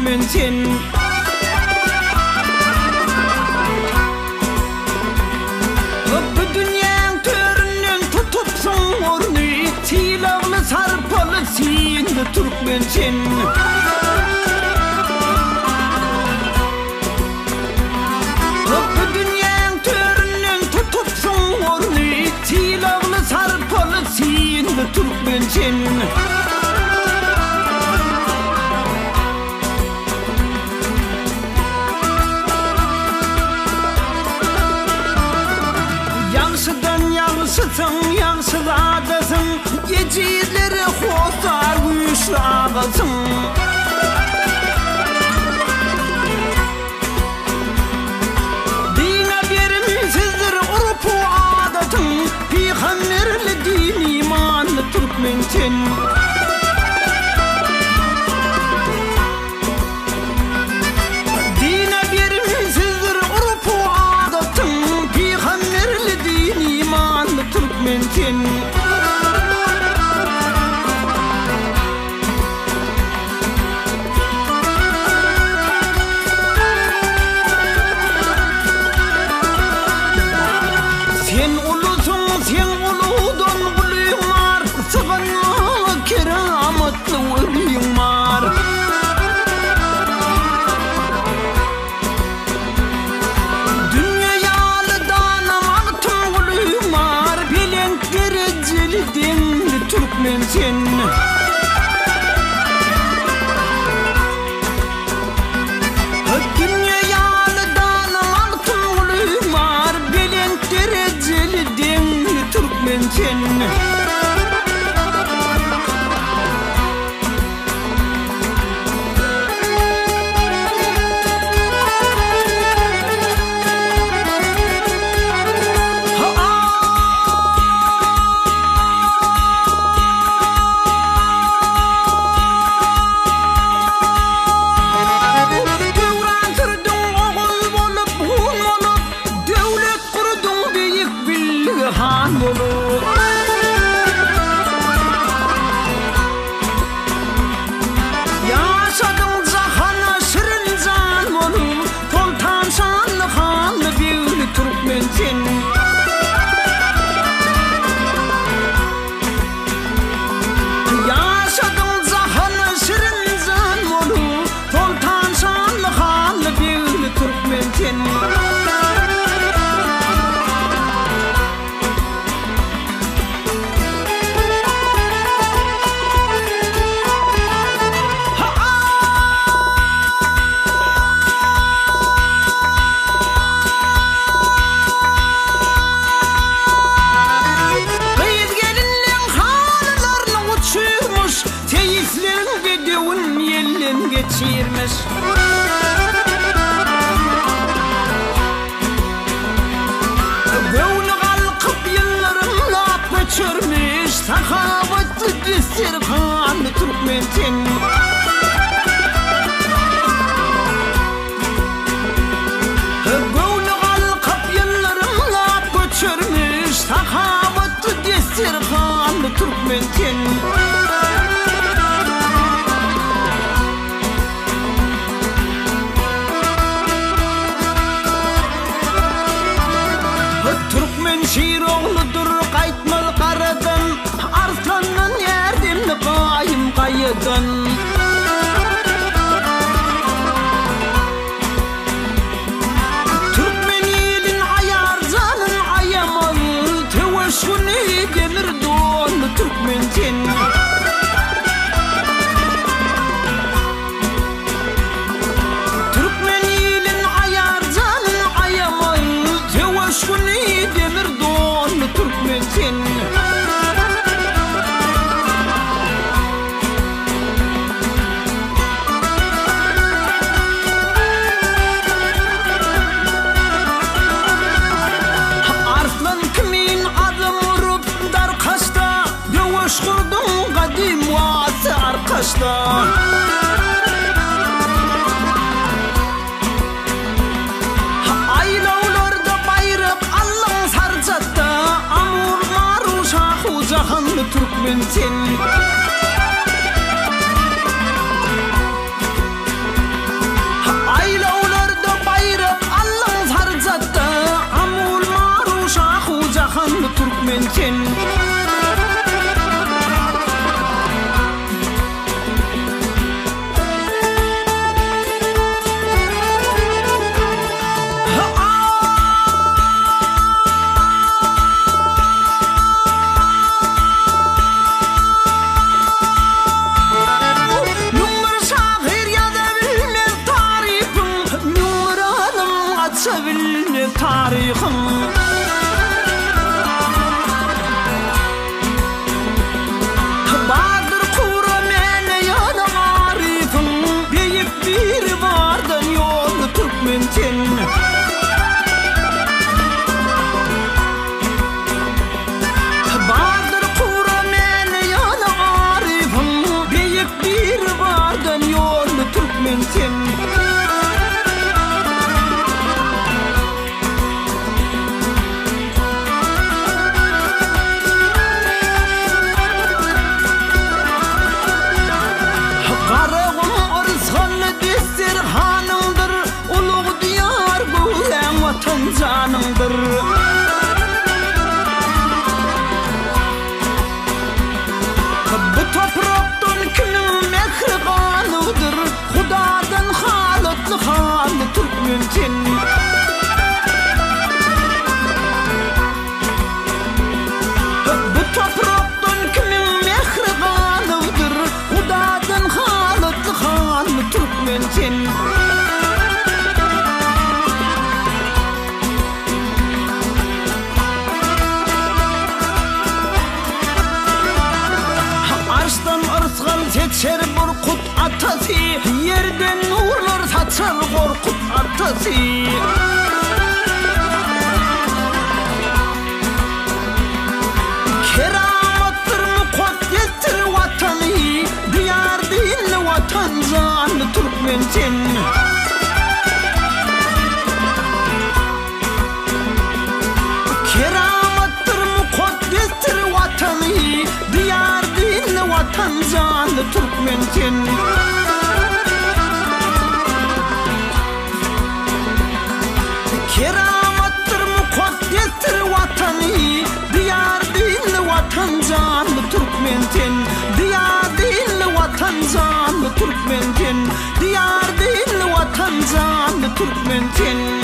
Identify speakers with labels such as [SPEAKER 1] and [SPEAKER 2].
[SPEAKER 1] Türkmen sen. Bu dünyanın töründen tutupsun ornu, silahlı sarpalı siyinde Türkmen sen. Bu dünyanın töründen tutupsun ornu, silahlı sarpalı siyinde Türkmen sen. Yansıdın, yansıdadasın, geceleri hotar güçlü ağasın. Dine vermişizdir urpu adatın, peygamberli din imanlı Türkmen sen. Dine vermişizdir urpu adatın, peygamberli din imanlı Türkmen sen. Sen ulusun, sen uludan uluyun var, sıvanma keramatlı uluyun var. Dünyalı danamaktın uluyun var, bilenk dereceli denli Türkmen sen. Dünyalı danamaktın uluyun var, bilenk dereceli denli Türkmen sen. Yaşadın cahana şirin can olup, Sultan şanlı hanlı büyülü Türkmen sen. Yaşadın cahana şirin can olup, Sultan şanlı hanlı büyülü Türkmen sen. Teyiflerin bedevun yellen geçirmiş. Böyle kalkıp yıllarım laf geçirmiş, sahabatlı destirhanlı Türkmen sen. Böyle kalkıp yıllarım laf geçirmiş, sahabatlı destirhanlı Türkmen sen. Türkmen şiir oğludur kaytmal karadan, arslandan yerdimli kayım kayıdan. Türkmen elin ayar canın ayamalı, teveşkuni gelir doğanlı Türkmen sen. Türkmen elin ayar canın ayamalı, teveşkuni gelir doğanlı Türkmen sen. Arslan kimin adım vurup dar kaşta, döveş kurdum kadim vası arkadaşta. Aylavlarda bayrak Allah'ın sarcatta, amur maru şahu cahanlı Türkmen sen. Türkmençin. Sevilme tarihim Badır kura mene yana arifim Beyip bir vardan yolu Türkmençin Badır kura mene yana arifim Beyip bir vardan yolu Türkmençin canımdır Bu topraktan kimin mehribanıdır Hudadan halatlı halı Türkmençin Bu topraktan kimin mehribanıdır Hudadan halatlı halı Türkmençin Seçer Korkut atası Yerden nurlar saçar Korkut atası Keramettir mukaddestir vatanı Diyar değil vatan canı Türkmençin Keramettir mukaddestir vatanı Diyar değil vatan canı Türkmençin Keramettir mukaddestir vatanı Diyar değil vatan canı Türkmençin Diyar değil vatan canı Türkmençin Diyar değil vatan canı Türkmençin